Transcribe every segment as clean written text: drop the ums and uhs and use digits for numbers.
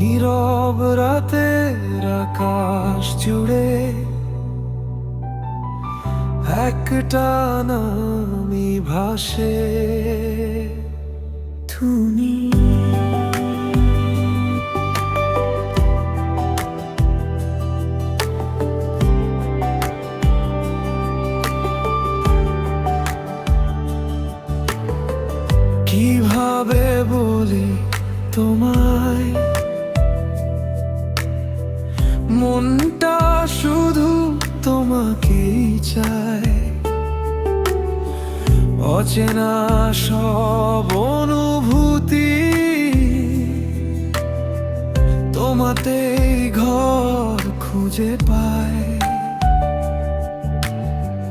নীরব রাতের আকাশ জুড়ে একটা নামই ভাসে, তুমি। কিভাবে বলি তোমায়, মনটা শুধু তোমাকেই চায়। অচেনা সব অনুভূতি তোমাতেই ঘর খুঁজে পায়।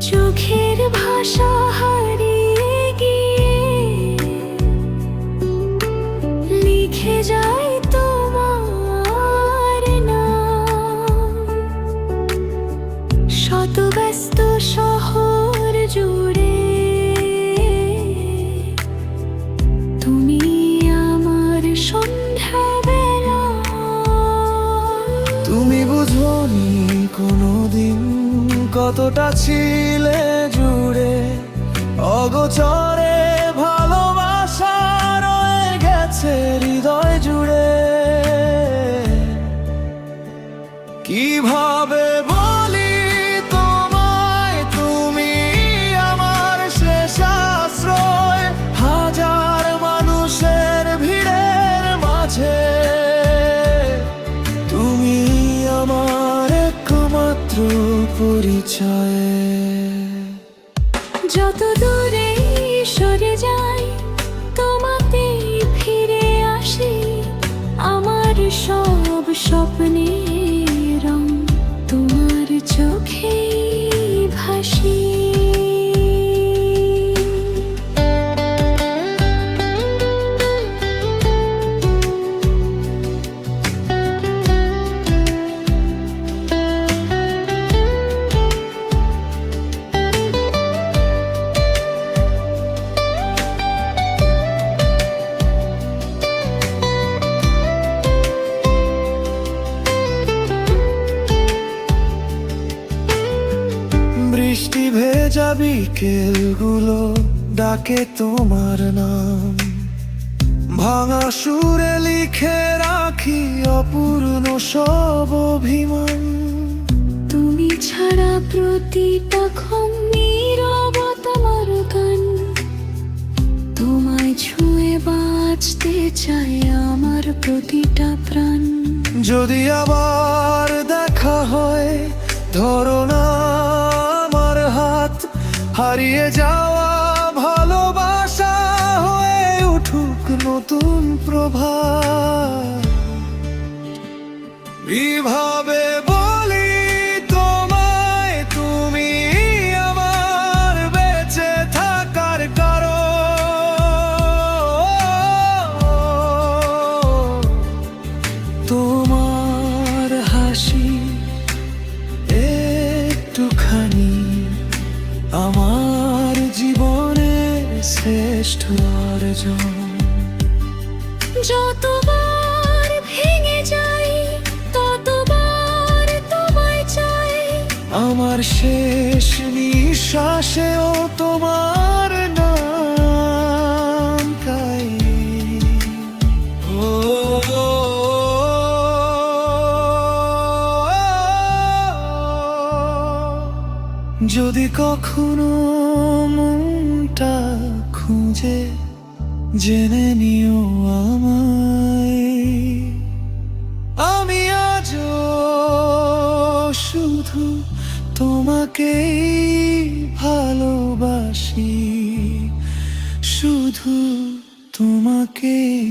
চোখের ভাষা হারিয়ে গিয়ে লিখে যায় তোমার নাম। শত ব্যস্ত শহর জুড়ে তুমি আমার সন্ধ্যাবেলা। তুমি বুঝোনি কোনোদিন কতটা ছিলে জুড়ে, অগোচরে ভালোবাসা রয়ে গেছে হৃদয় জুড়ে। কিভাবে বলি তোমায়, তুমি আমার শেষ আশ্রয়, হাজার মানুষের ভিড়ের মাঝে তুমি আমার একমাত্র পরিচয়। যত দূরে সরে যাই তোমাতেই ফিরে আসি, আমার সব স্বপ্নের রং তোমার চোখেই ভাসি। বৃষ্টি ভেজা বিকেলগুলো ডাকে তোমার নাম, ভাঙা সুরে লিখে রাখি অপূর্ণ সব অভিমান। তুমি ছাড়া প্রতিটা ক্ষণ নীরবতা আমার গান, তোমায় ছুঁয়ে বাঁচতে চাই আমার প্রতিটা প্রাণ। যদি আবার দেখা হয় ধরো না আমার হাত, হারিয়ে যাওয়া ভালোবাসা হয়ে উঠুক নতুন প্রভাত। কিভাবে বলি তোমায়, তুমি আমার বেঁচে থাকার কারণ। তোমার হাসি একটুখানি আমার জীবনের শ্রেষ্ঠ অর্জন। যতবার ভেঙে যাই ততবার তোমায় চাই, আমার শেষ নিঃশ্বাসেও তোমার নাম গাই। ও যদি কখনো মনটা খুঁজে জেনে নিও আমায়, আমি আজও শুধু তোমাকেই ভালোবাসি, শুধু তোমাকেই।